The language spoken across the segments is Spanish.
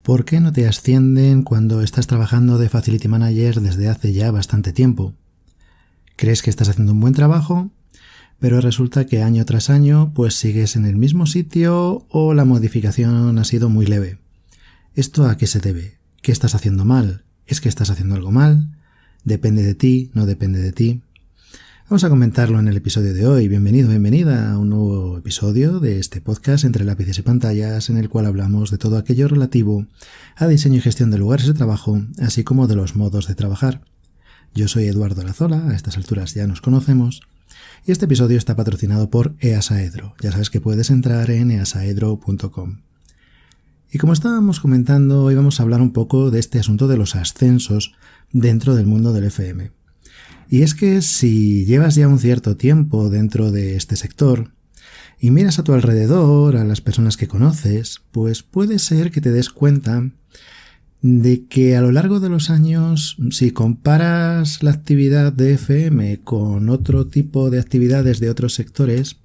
¿Por qué no te ascienden cuando estás trabajando de Facility Manager desde hace ya bastante tiempo? ¿Crees que estás haciendo un buen trabajo? Pero resulta que año tras año pues sigues en el mismo sitio o la modificación ha sido muy leve. ¿Esto a qué se debe? ¿Qué estás haciendo mal? ¿Es que estás haciendo algo mal? ¿Depende de ti? ¿No depende de ti? Vamos a comentarlo en el episodio de hoy. Bienvenido, bienvenida a un nuevo episodio de este podcast Entre lápices y pantallas, en el cual hablamos de todo aquello relativo a diseño y gestión de lugares de trabajo, así como de los modos de trabajar. Yo soy Eduardo Arazola, a estas alturas ya nos conocemos, y este episodio está patrocinado por Easaedro. Ya sabes que puedes entrar en easaedro.com. Y como estábamos comentando, hoy vamos a hablar un poco de este asunto de los ascensos dentro del mundo del FM. Y es que si llevas ya un cierto tiempo dentro de este sector y miras a tu alrededor, a las personas que conoces, pues puede ser que te des cuenta de que a lo largo de los años, si comparas la actividad de FM con otro tipo de actividades de otros sectores,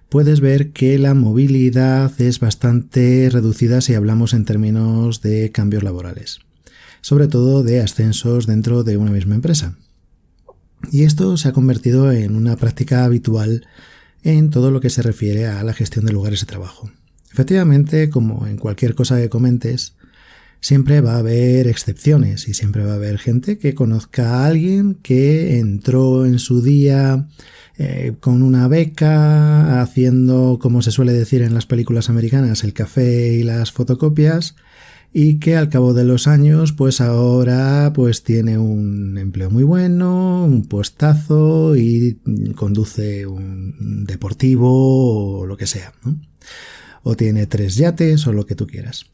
puedes ver que la movilidad es bastante reducida si hablamos en términos de cambios laborales, sobre todo de ascensos dentro de una misma empresa. Y esto se ha convertido en una práctica habitual en todo lo que se refiere a la gestión de lugares de trabajo. Efectivamente, como en cualquier cosa que comentes, siempre va a haber excepciones y siempre va a haber gente que conozca a alguien que entró en su día con una beca, haciendo, como se suele decir en las películas americanas, el café y las fotocopias, y que al cabo de los años pues ahora pues tiene un empleo muy bueno, un puestazo y conduce un deportivo o lo que sea, ¿no? O tiene 3 yates o lo que tú quieras.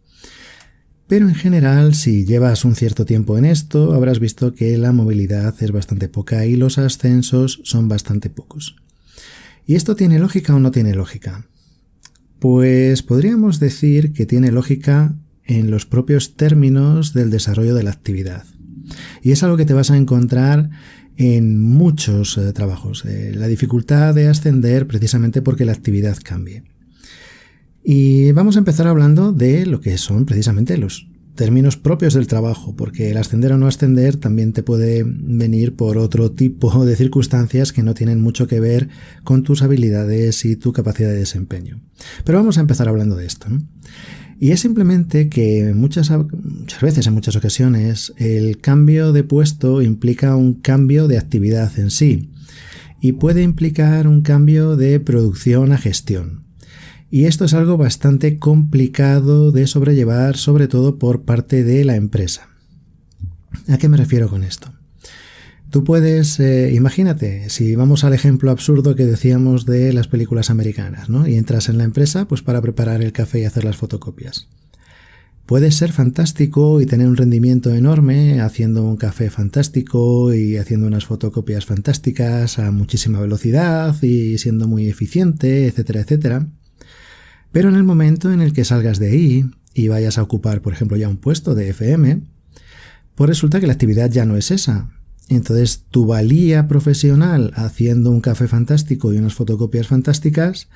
Pero en general, si llevas un cierto tiempo en esto, habrás visto que la movilidad es bastante poca y los ascensos son bastante pocos. ¿Y esto tiene lógica o no tiene lógica? Pues podríamos decir que tiene lógica en los propios términos del desarrollo de la actividad. Y es algo que te vas a encontrar en muchos trabajos. La dificultad de ascender precisamente porque la actividad cambie. Y vamos a empezar hablando de lo que son precisamente los términos propios del trabajo, porque el ascender o no ascender también te puede venir por otro tipo de circunstancias que no tienen mucho que ver con tus habilidades y tu capacidad de desempeño. Pero vamos a empezar hablando de esto, ¿no? Y es simplemente que muchas veces, en muchas ocasiones, el cambio de puesto implica un cambio de actividad en sí y puede implicar un cambio de producción a gestión. Y esto es algo bastante complicado de sobrellevar, sobre todo por parte de la empresa. ¿A qué me refiero con esto? Tú puedes, imagínate, si vamos al ejemplo absurdo que decíamos de las películas americanas, ¿no? Y entras en la empresa pues para preparar el café y hacer las fotocopias. Puedes ser fantástico y tener un rendimiento enorme haciendo un café fantástico y haciendo unas fotocopias fantásticas a muchísima velocidad y siendo muy eficiente, etcétera, etcétera. Pero en el momento en el que salgas de ahí y vayas a ocupar, por ejemplo, ya un puesto de FM, pues resulta que la actividad ya no es esa. Entonces, tu valía profesional haciendo un café fantástico y unas fotocopias fantásticas,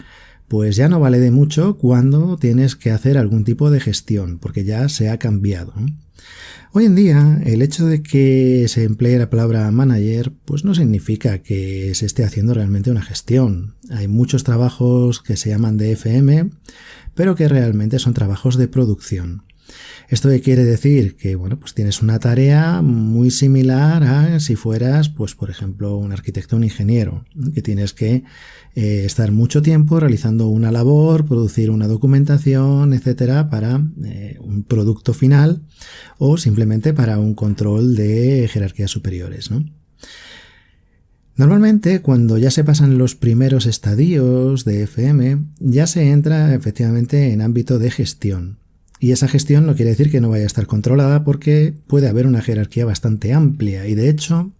pues ya no vale de mucho cuando tienes que hacer algún tipo de gestión, porque ya se ha cambiado, ¿no? Hoy en día, el hecho de que se emplee la palabra manager, pues no significa que se esté haciendo realmente una gestión. Hay muchos trabajos que se llaman de FM, pero que realmente son trabajos de producción. ¿Esto qué quiere decir? Que, bueno, pues tienes una tarea muy similar a si fueras, pues por ejemplo, un arquitecto o un ingeniero, ¿no? Que tienes que estar mucho tiempo realizando una labor, producir una documentación, etcétera, para un producto final o simplemente para un control de jerarquías superiores, ¿no? Normalmente, cuando ya se pasan los primeros estadios de FM, ya se entra efectivamente en ámbito de gestión. Y esa gestión no quiere decir que no vaya a estar controlada porque puede haber una jerarquía bastante amplia y de hecho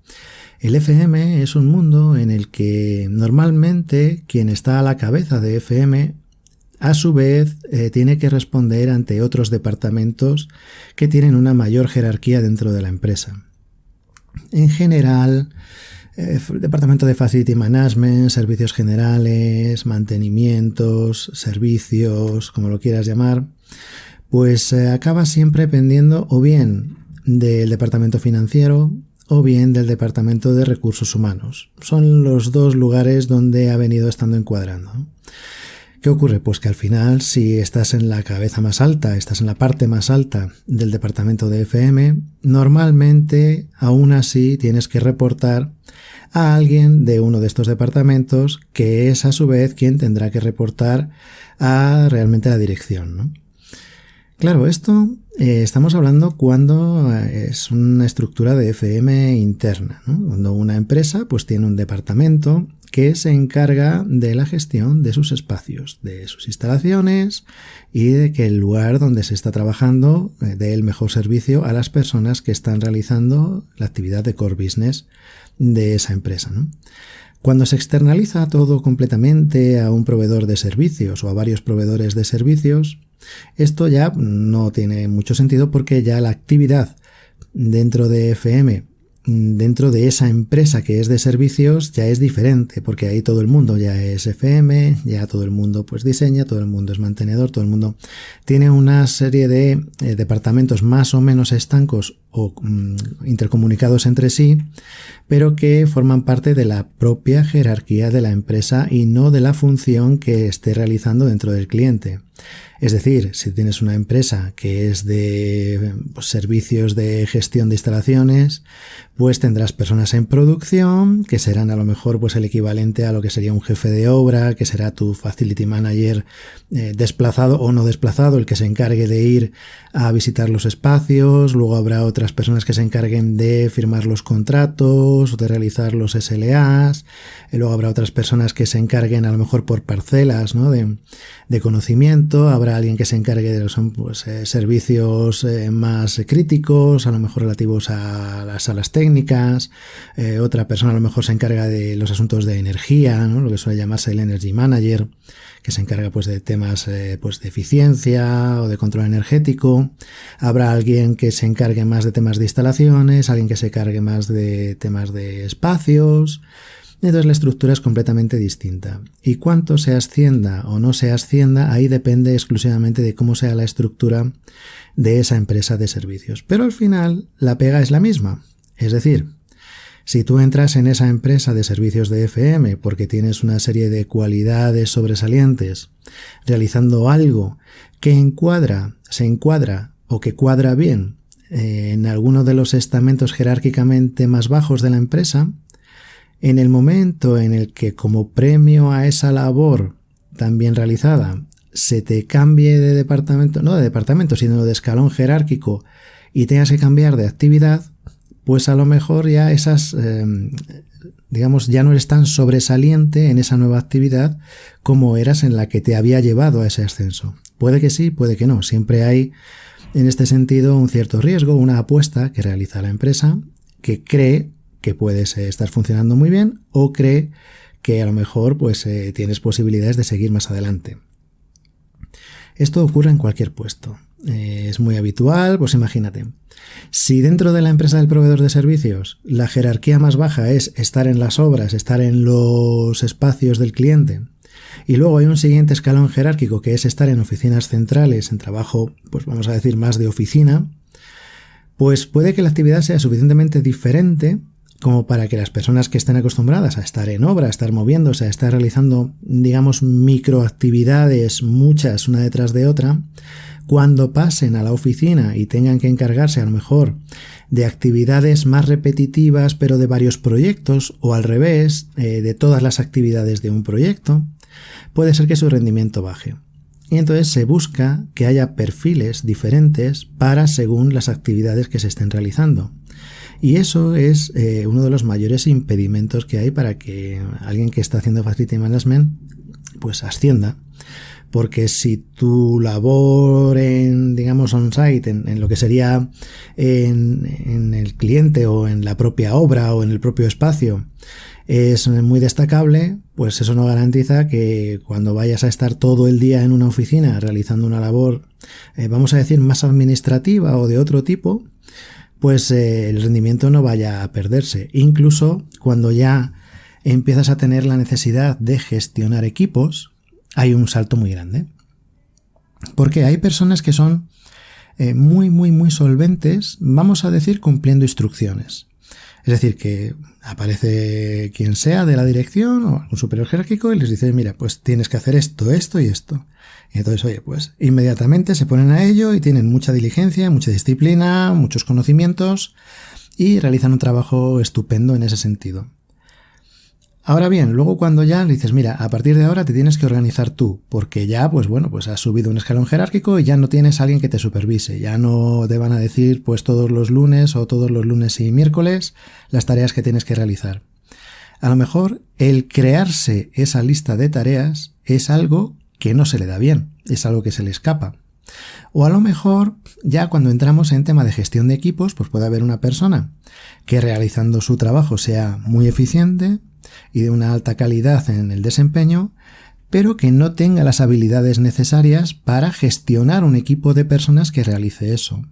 el FM es un mundo en el que normalmente quien está a la cabeza de FM a su vez tiene que responder ante otros departamentos que tienen una mayor jerarquía dentro de la empresa. En general, departamento de Facility Management, servicios generales, mantenimientos, servicios, como lo quieras llamar, pues acaba siempre pendiendo o bien del departamento financiero o bien del departamento de recursos humanos. Son los dos lugares donde ha venido estando encuadrando. ¿Qué ocurre? Pues que al final, si estás en la cabeza más alta, estás en la parte más alta del departamento de FM, normalmente aún así tienes que reportar a alguien de uno de estos departamentos, que es a su vez quien tendrá que reportar a realmente la dirección, ¿no? Claro, esto estamos hablando cuando es una estructura de FM interna, ¿no? Cuando una empresa pues tiene un departamento que se encarga de la gestión de sus espacios, de sus instalaciones y de que el lugar donde se está trabajando dé el mejor servicio a las personas que están realizando la actividad de core business de esa empresa, ¿no? Cuando se externaliza todo completamente a un proveedor de servicios o a varios proveedores de servicios, esto ya no tiene mucho sentido porque ya la actividad dentro de FM, dentro de esa empresa que es de servicios, ya es diferente, porque ahí todo el mundo ya es FM, ya todo el mundo pues diseña, todo el mundo es mantenedor, todo el mundo tiene una serie de departamentos más o menos estancos o intercomunicados entre sí, pero que forman parte de la propia jerarquía de la empresa y no de la función que esté realizando dentro del cliente. Es decir, si tienes una empresa que es de servicios de gestión de instalaciones, pues tendrás personas en producción que serán a lo mejor pues el equivalente a lo que sería un jefe de obra, que será tu facility manager desplazado o no desplazado, el que se encargue de ir a visitar los espacios. Luego habrá otras personas que se encarguen de firmar los contratos o de realizar los SLAs. Luego habrá otras personas que se encarguen a lo mejor por parcelas, ¿no? de conocimiento. Habrá alguien que se encargue de los servicios más críticos, a lo mejor relativos a las salas técnicas. Otra persona a lo mejor se encarga de los asuntos de energía, ¿no? Lo que suele llamarse el Energy Manager, que se encarga pues de temas pues de eficiencia o de control energético. Habrá alguien que se encargue más de temas de instalaciones, alguien que se encargue más de temas de espacios. Entonces la estructura es completamente distinta. Y cuánto se ascienda o no se ascienda, ahí depende exclusivamente de cómo sea la estructura de esa empresa de servicios. Pero al final la pega es la misma. Es decir, si tú entras en esa empresa de servicios de FM porque tienes una serie de cualidades sobresalientes, realizando algo que se encuadra o que cuadra bien en alguno de los estamentos jerárquicamente más bajos de la empresa, en el momento en el que como premio a esa labor tan bien realizada se te cambie de departamento, no de departamento, sino de escalón jerárquico y tengas que cambiar de actividad, pues a lo mejor ya esas, ya no eres tan sobresaliente en esa nueva actividad como eras en la que te había llevado a ese ascenso. Puede que sí, puede que no. Siempre hay en este sentido un cierto riesgo, una apuesta que realiza la empresa que cree que puedes estar funcionando muy bien o cree que a lo mejor pues tienes posibilidades de seguir más adelante. Esto ocurre en cualquier puesto. Es muy habitual, pues imagínate. Si dentro de la empresa del proveedor de servicios la jerarquía más baja es estar en las obras, estar en los espacios del cliente, y luego hay un siguiente escalón jerárquico que es estar en oficinas centrales, en trabajo, pues vamos a decir más de oficina, pues puede que la actividad sea suficientemente diferente como para que las personas que estén acostumbradas a estar en obra, a estar moviéndose, a estar realizando, microactividades, muchas una detrás de otra, cuando pasen a la oficina y tengan que encargarse a lo mejor de actividades más repetitivas, pero de varios proyectos, o al revés, de todas las actividades de un proyecto, puede ser que su rendimiento baje. Y entonces se busca que haya perfiles diferentes para según las actividades que se estén realizando. Y eso es uno de los mayores impedimentos que hay para que alguien que está haciendo Facility Management pues ascienda. Porque si tu labor en, on-site, en lo que sería en el cliente o en la propia obra o en el propio espacio, es muy destacable, pues eso no garantiza que cuando vayas a estar todo el día en una oficina realizando una labor, vamos a decir, más administrativa o de otro tipo, pues el rendimiento no vaya a perderse. Incluso cuando ya empiezas a tener la necesidad de gestionar equipos, hay un salto muy grande. Porque hay personas que son muy solventes, vamos a decir cumpliendo instrucciones. Es decir, que aparece quien sea de la dirección o un superior jerárquico y les dice, mira, pues tienes que hacer esto, esto y esto. Y entonces, oye, pues inmediatamente se ponen a ello y tienen mucha diligencia, mucha disciplina, muchos conocimientos y realizan un trabajo estupendo en ese sentido. Ahora bien, luego cuando ya le dices, mira, a partir de ahora te tienes que organizar tú, porque ya, pues bueno, pues has subido un escalón jerárquico y ya no tienes a alguien que te supervise, ya no te van a decir pues todos los lunes o todos los lunes y miércoles las tareas que tienes que realizar. A lo mejor el crearse esa lista de tareas es algo que no se le da bien, es algo que se le escapa. O a lo mejor, ya cuando entramos en tema de gestión de equipos, pues puede haber una persona que realizando su trabajo sea muy eficiente y de una alta calidad en el desempeño, pero que no tenga las habilidades necesarias para gestionar un equipo de personas que realice eso.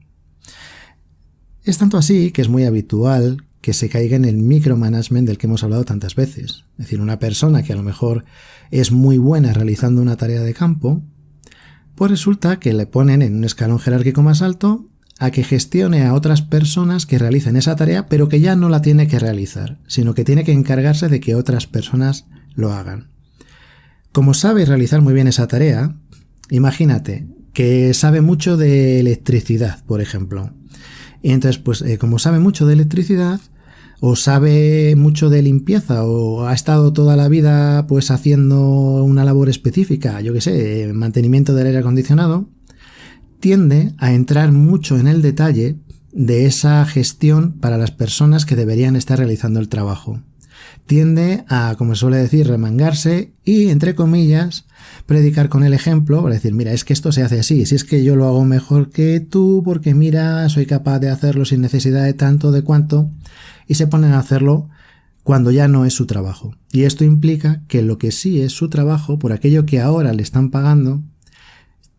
Es tanto así que es muy habitual que se caiga en el micromanagement del que hemos hablado tantas veces. Es decir, una persona que a lo mejor es muy buena realizando una tarea de campo, pues resulta que le ponen en un escalón jerárquico más alto a que gestione a otras personas que realicen esa tarea, pero que ya no la tiene que realizar, sino que tiene que encargarse de que otras personas lo hagan. Como sabe realizar muy bien esa tarea, imagínate que sabe mucho de electricidad, por ejemplo. Y entonces, pues como sabe mucho de electricidad, o sabe mucho de limpieza, o ha estado toda la vida pues haciendo una labor específica, yo qué sé, mantenimiento del aire acondicionado, tiende a entrar mucho en el detalle de esa gestión para las personas que deberían estar realizando el trabajo. Tiende a, como se suele decir, remangarse y, entre comillas, predicar con el ejemplo para decir, mira, es que esto se hace así, si es que yo lo hago mejor que tú, porque mira, soy capaz de hacerlo sin necesidad de tanto, de cuánto, y se ponen a hacerlo cuando ya no es su trabajo. Y esto implica que lo que sí es su trabajo, por aquello que ahora le están pagando,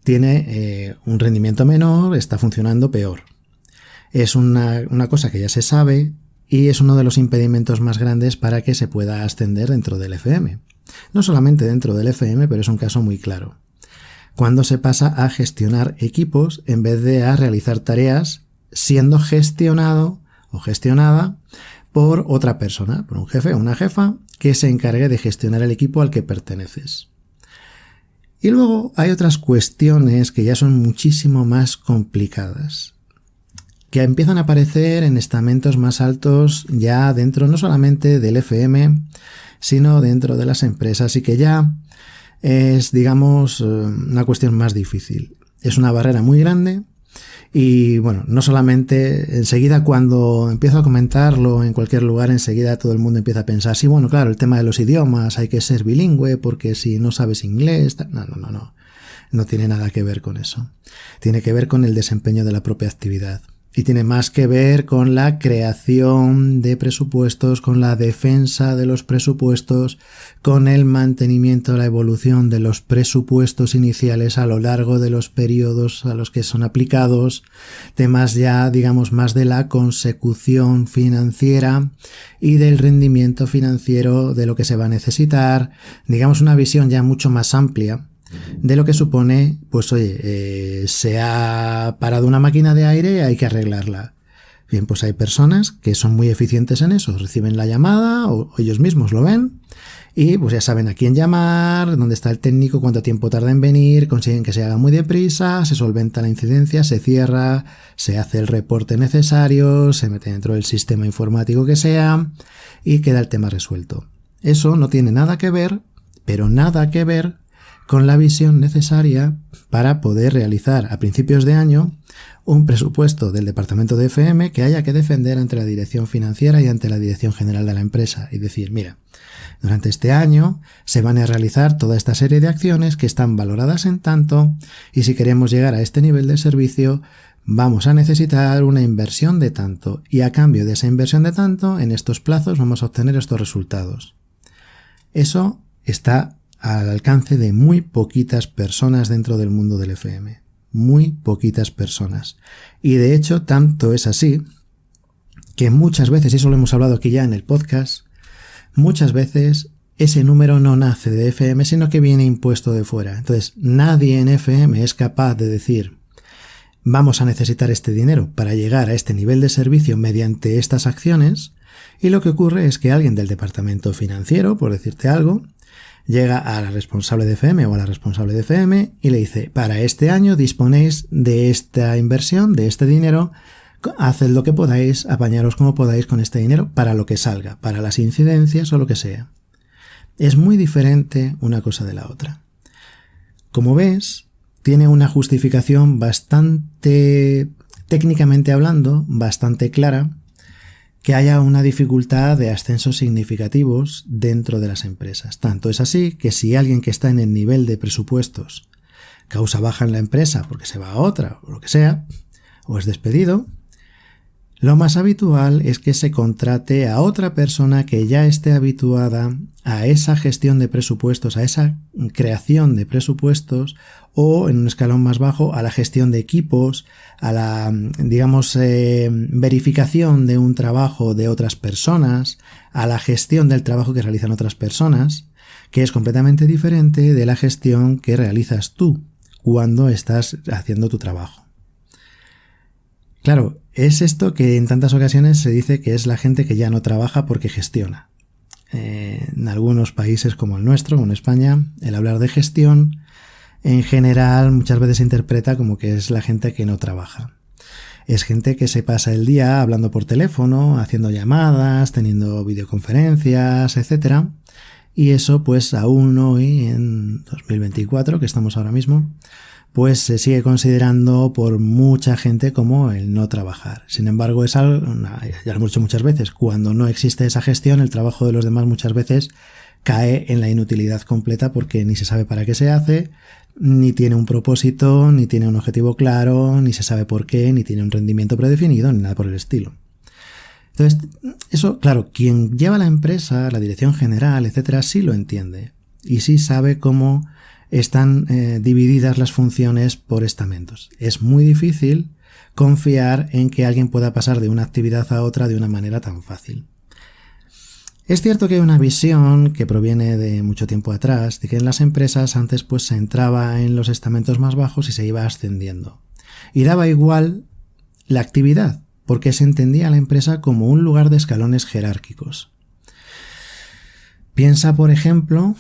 tiene un rendimiento menor, está funcionando peor. Es una cosa que ya se sabe y es uno de los impedimentos más grandes para que se pueda ascender dentro del FM. No solamente dentro del FM, pero es un caso muy claro. Cuando se pasa a gestionar equipos en vez de a realizar tareas siendo gestionado o gestionada por otra persona, por un jefe o una jefa que se encargue de gestionar el equipo al que perteneces. Y luego hay otras cuestiones que ya son muchísimo más complicadas, que empiezan a aparecer en estamentos más altos ya dentro no solamente del FM, sino dentro de las empresas y que ya es, digamos, una cuestión más difícil. Es una barrera muy grande y, bueno, no solamente enseguida cuando empiezo a comentarlo en cualquier lugar, enseguida todo el mundo empieza a pensar, sí, bueno, claro, el tema de los idiomas, hay que ser bilingüe porque si no sabes inglés... No tiene nada que ver con eso. Tiene que ver con el desempeño de la propia actividad. Y tiene más que ver con la creación de presupuestos, con la defensa de los presupuestos, con el mantenimiento, la evolución de los presupuestos iniciales a lo largo de los periodos a los que son aplicados, temas ya, digamos, más de la consecución financiera y del rendimiento financiero de lo que se va a necesitar, digamos, una visión ya mucho más amplia de lo que supone, pues oye, se ha parado una máquina de aire, hay que arreglarla. Bien, pues hay personas que son muy eficientes en eso, reciben la llamada o ellos mismos lo ven y pues ya saben a quién llamar, dónde está el técnico, cuánto tiempo tarda en venir, consiguen que se haga muy deprisa, se solventa la incidencia, se cierra, se hace el reporte necesario, se mete dentro del sistema informático que sea y queda el tema resuelto. Eso no tiene nada que ver, pero nada que ver con la visión necesaria para poder realizar a principios de año un presupuesto del departamento de FM que haya que defender ante la dirección financiera y ante la dirección general de la empresa y decir, mira, durante este año se van a realizar toda esta serie de acciones que están valoradas en tanto y si queremos llegar a este nivel de servicio vamos a necesitar una inversión de tanto y a cambio de esa inversión de tanto en estos plazos vamos a obtener estos resultados. Eso está al alcance de muy poquitas personas dentro del mundo del FM. Muy poquitas personas. Y de hecho, tanto es así que muchas veces, y eso lo hemos hablado aquí ya en el podcast, muchas veces ese número no nace de FM, sino que viene impuesto de fuera. Entonces, nadie en FM es capaz de decir, vamos a necesitar este dinero para llegar a este nivel de servicio mediante estas acciones, y lo que ocurre es que alguien del departamento financiero, por decirte algo, llega a la responsable de FM o a la responsable de FM y le dice: para este año disponéis de esta inversión, de este dinero, haced lo que podáis, apañaros como podáis con este dinero para lo que salga, para las incidencias o lo que sea. Es muy diferente una cosa de la otra. Como ves, tiene una justificación bastante, técnicamente hablando, bastante clara, que haya una dificultad de ascensos significativos dentro de las empresas. Tanto es así que si alguien que está en el nivel de presupuestos causa baja en la empresa porque se va a otra o lo que sea, o es despedido, lo más habitual es que se contrate a otra persona que ya esté habituada a esa gestión de presupuestos, a esa creación de presupuestos, o en un escalón más bajo a la gestión de equipos, a la, verificación de un trabajo de otras personas, a la gestión del trabajo que realizan otras personas, que es completamente diferente de la gestión que realizas tú cuando estás haciendo tu trabajo. Claro, es esto que en tantas ocasiones se dice que es la gente que ya no trabaja porque gestiona. En algunos países como el nuestro, en España, el hablar de gestión en general muchas veces se interpreta como que es la gente que no trabaja. Es gente que se pasa el día hablando por teléfono, haciendo llamadas, teniendo videoconferencias, etc. Y eso pues aún hoy, en 2024, que estamos ahora mismo, pues se sigue considerando por mucha gente como el no trabajar. Sin embargo, es algo, ya lo hemos dicho muchas veces, cuando no existe esa gestión, el trabajo de los demás muchas veces cae en la inutilidad completa porque ni se sabe para qué se hace, ni tiene un propósito, ni tiene un objetivo claro, ni se sabe por qué, ni tiene un rendimiento predefinido, ni nada por el estilo. Entonces, eso, claro, quien lleva la empresa, la dirección general, etcétera, sí lo entiende y sí sabe cómo están divididas las funciones por estamentos. Es muy difícil confiar en que alguien pueda pasar de una actividad a otra de una manera tan fácil. Es cierto que hay una visión que proviene de mucho tiempo atrás, de que en las empresas antes pues se entraba en los estamentos más bajos y se iba ascendiendo. Y daba igual la actividad, porque se entendía a la empresa como un lugar de escalones jerárquicos. Piensa, por ejemplo,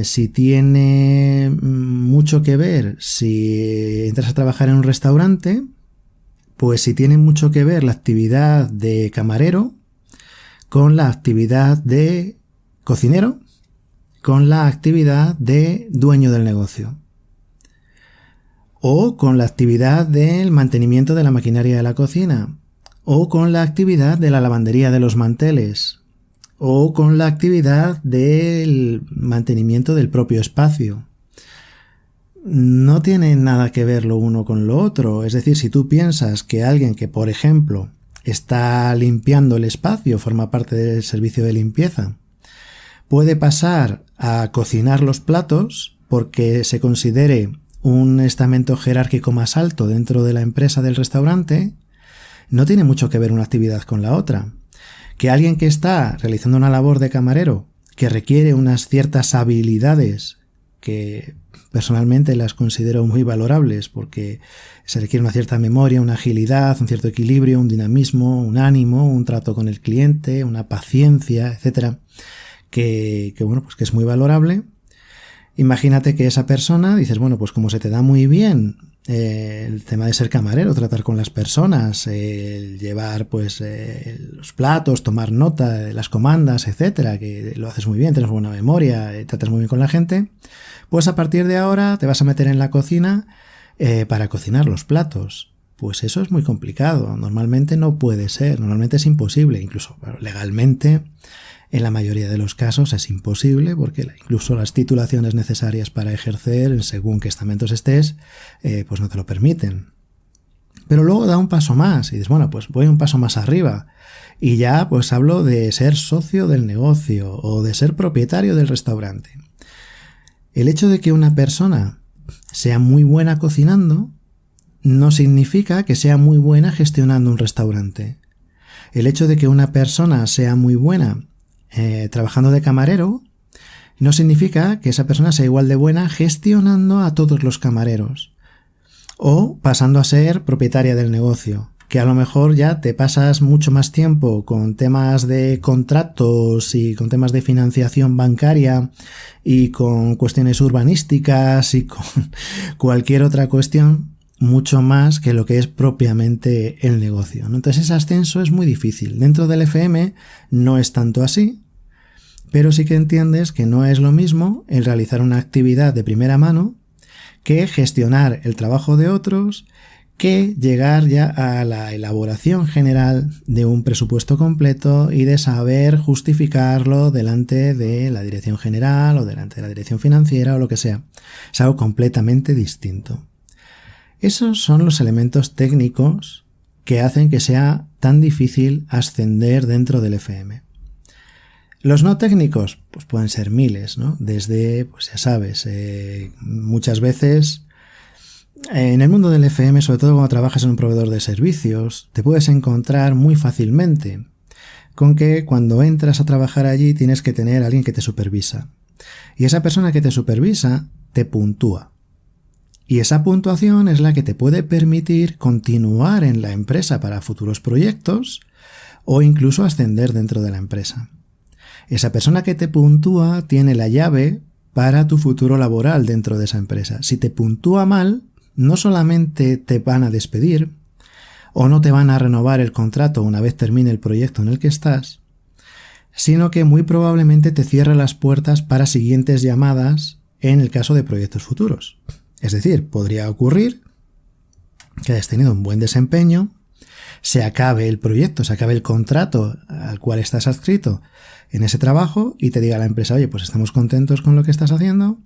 si tiene mucho que ver si entras a trabajar en un restaurante, pues si tiene mucho que ver la actividad de camarero con la actividad de cocinero, con la actividad de dueño del negocio, o con la actividad del mantenimiento de la maquinaria de la cocina, o con la actividad de la lavandería de los manteles, o con la actividad del mantenimiento del propio espacio. No tiene nada que ver lo uno con lo otro. Es decir, si tú piensas que alguien que, por ejemplo, está limpiando el espacio, forma parte del servicio de limpieza, puede pasar a cocinar los platos porque se considere un estamento jerárquico más alto dentro de la empresa del restaurante, no tiene mucho que ver una actividad con la otra. Que alguien que está realizando una labor de camarero que requiere unas ciertas habilidades que personalmente las considero muy valorables porque se requiere una cierta memoria, una agilidad, un cierto equilibrio, un dinamismo, un ánimo, un trato con el cliente, una paciencia, etcétera, que es muy valorable. Imagínate que esa persona, dices, bueno, pues como se te da muy bien el tema de ser camarero, tratar con las personas, llevar pues los platos, tomar nota de las comandas, etcétera, que lo haces muy bien, tienes buena memoria, tratas muy bien con la gente, pues a partir de ahora te vas a meter en la cocina para cocinar los platos. Pues eso es muy complicado, normalmente no puede ser, normalmente es imposible, incluso legalmente en la mayoría de los casos es imposible porque incluso las titulaciones necesarias para ejercer según qué estamentos estés, pues no te lo permiten. Pero luego da un paso más y dices, bueno, pues voy un paso más arriba y ya pues hablo de ser socio del negocio o de ser propietario del restaurante. El hecho de que una persona sea muy buena cocinando no significa que sea muy buena gestionando un restaurante. El hecho de que una persona sea muy buena trabajando de camarero no significa que esa persona sea igual de buena gestionando a todos los camareros. o pasando a ser propietaria del negocio, que a lo mejor ya te pasas mucho más tiempo con temas de contratos y con temas de financiación bancaria y con cuestiones urbanísticas y con cualquier otra cuestión, mucho más que lo que es propiamente el negocio, ¿no? Entonces ese ascenso es muy difícil. Dentro del FM no es tanto así, pero sí que entiendes que no es lo mismo el realizar una actividad de primera mano que gestionar el trabajo de otros, que llegar ya a la elaboración general de un presupuesto completo y de saber justificarlo delante de la dirección general o delante de la dirección financiera o lo que sea. Es algo completamente distinto. Esos son los elementos técnicos que hacen que sea tan difícil ascender dentro del FM. Los no técnicos, pues pueden ser miles, ¿no? Desde, pues ya sabes, muchas veces en el mundo del FM, sobre todo cuando trabajas en un proveedor de servicios, te puedes encontrar muy fácilmente con que cuando entras a trabajar allí tienes que tener a alguien que te supervisa. Y esa persona que te supervisa te puntúa. Y esa puntuación es la que te puede permitir continuar en la empresa para futuros proyectos o incluso ascender dentro de la empresa. Esa persona que te puntúa tiene la llave para tu futuro laboral dentro de esa empresa. Si te puntúa mal, no solamente te van a despedir o no te van a renovar el contrato una vez termine el proyecto en el que estás, sino que muy probablemente te cierre las puertas para siguientes llamadas en el caso de proyectos futuros. Es decir, podría ocurrir que hayas tenido un buen desempeño, se acabe el proyecto, se acabe el contrato al cual estás adscrito en ese trabajo y te diga la empresa, oye, pues estamos contentos con lo que estás haciendo,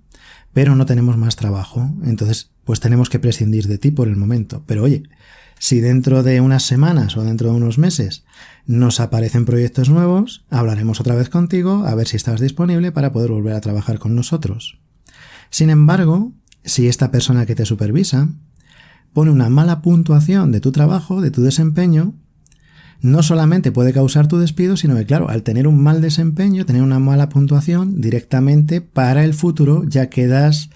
pero no tenemos más trabajo, entonces pues tenemos que prescindir de ti por el momento. Pero oye, si dentro de unas semanas o dentro de unos meses nos aparecen proyectos nuevos, hablaremos otra vez contigo a ver si estás disponible para poder volver a trabajar con nosotros. Sin embargo, si esta persona que te supervisa pone una mala puntuación de tu trabajo, de tu desempeño, no solamente puede causar tu despido, sino que, claro, al tener un mal desempeño, tener una mala puntuación, directamente para el futuro ya quedas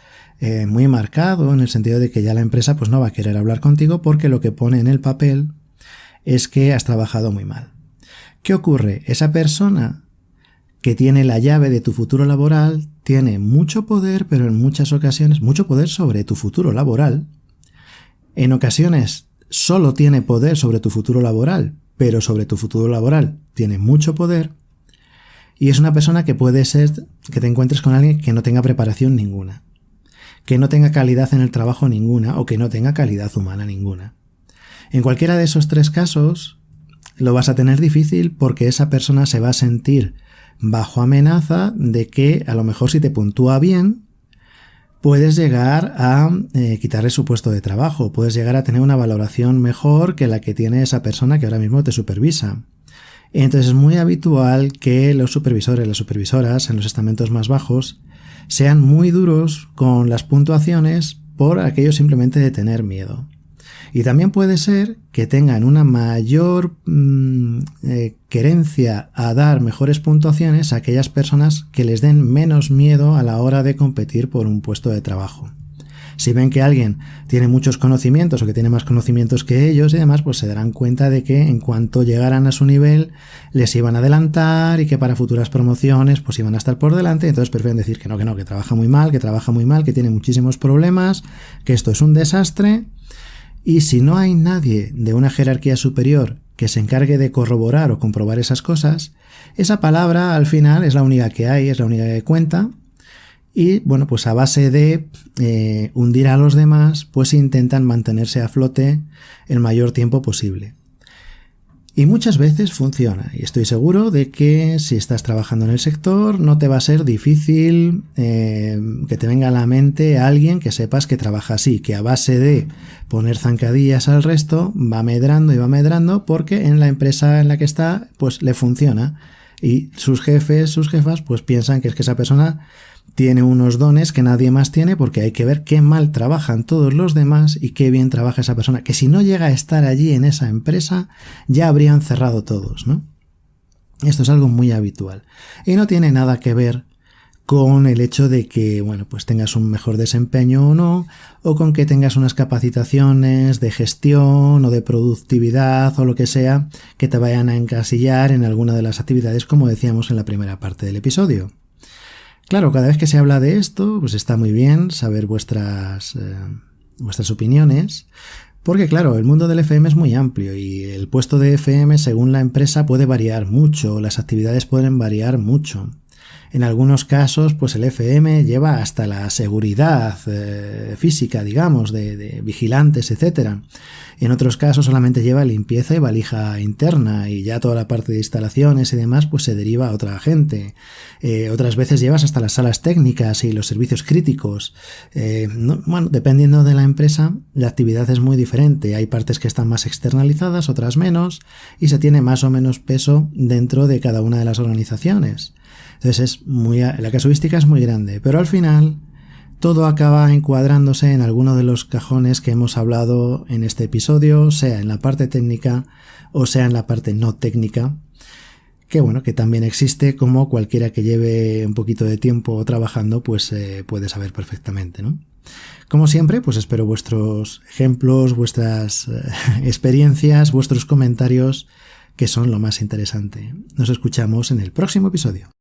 muy marcado en el sentido de que ya la empresa pues no va a querer hablar contigo porque lo que pone en el papel es que has trabajado muy mal. ¿Qué ocurre? Esa persona que tiene la llave de tu futuro laboral tiene mucho poder, pero en muchas ocasiones, mucho poder sobre tu futuro laboral. En ocasiones solo tiene poder sobre tu futuro laboral, pero sobre tu futuro laboral tiene mucho poder. Y es una persona que puede ser que te encuentres con alguien que no tenga preparación ninguna, que no tenga calidad en el trabajo ninguna o que no tenga calidad humana ninguna. En cualquiera de esos tres casos lo vas a tener difícil porque esa persona se va a sentir bajo amenaza de que a lo mejor si te puntúa bien puedes llegar a quitarle su puesto de trabajo, puedes llegar a tener una valoración mejor que la que tiene esa persona que ahora mismo te supervisa. Entonces es muy habitual que los supervisores, las supervisoras en los estamentos más bajos sean muy duros con las puntuaciones por aquello simplemente de tener miedo. Y también puede ser que tengan una mayor querencia a dar mejores puntuaciones a aquellas personas que les den menos miedo a la hora de competir por un puesto de trabajo. Si ven que alguien tiene muchos conocimientos o que tiene más conocimientos que ellos y demás, pues se darán cuenta de que en cuanto llegaran a su nivel les iban a adelantar y que para futuras promociones pues iban a estar por delante. Entonces prefieren decir que no, que trabaja muy mal, que tiene muchísimos problemas, que esto es un desastre. Y si no hay nadie de una jerarquía superior que se encargue de corroborar o comprobar esas cosas, esa palabra al final es la única que hay, es la única que cuenta. Y bueno, pues a base de hundir a los demás, pues intentan mantenerse a flote el mayor tiempo posible. Y muchas veces funciona, y estoy seguro de que si estás trabajando en el sector no te va a ser difícil que te venga a la mente alguien que sepas que trabaja así, que a base de poner zancadillas al resto va medrando porque en la empresa en la que está pues le funciona y sus jefes, sus jefas pues piensan que es que esa persona tiene unos dones que nadie más tiene porque hay que ver qué mal trabajan todos los demás y qué bien trabaja esa persona, que si no llega a estar allí en esa empresa ya habrían cerrado todos, ¿no? Esto es algo muy habitual y no tiene nada que ver con el hecho de que, bueno, pues tengas un mejor desempeño o no, o con que tengas unas capacitaciones de gestión o de productividad o lo que sea que te vayan a encasillar en alguna de las actividades, como decíamos en la primera parte del episodio. Claro, cada vez que se habla de esto, pues está muy bien saber vuestras opiniones, porque claro, el mundo del FM es muy amplio y el puesto de FM según la empresa puede variar mucho, las actividades pueden variar mucho. En algunos casos, pues el FM lleva hasta la seguridad física, digamos, de vigilantes, etc. En otros casos solamente lleva limpieza y valija interna y ya toda la parte de instalaciones y demás pues se deriva a otra gente. Otras veces llevas hasta las salas técnicas y los servicios críticos. Bueno, dependiendo de la empresa, la actividad es muy diferente. Hay partes que están más externalizadas, otras menos, y se tiene más o menos peso dentro de cada una de las organizaciones. Entonces la casuística es muy grande, pero al final todo acaba encuadrándose en alguno de los cajones que hemos hablado en este episodio, sea en la parte técnica o sea en la parte no técnica, que bueno, que también existe, como cualquiera que lleve un poquito de tiempo trabajando, pues puede saber perfectamente, ¿no? Como siempre, pues espero vuestros ejemplos, vuestras experiencias, vuestros comentarios, que son lo más interesante. Nos escuchamos en el próximo episodio.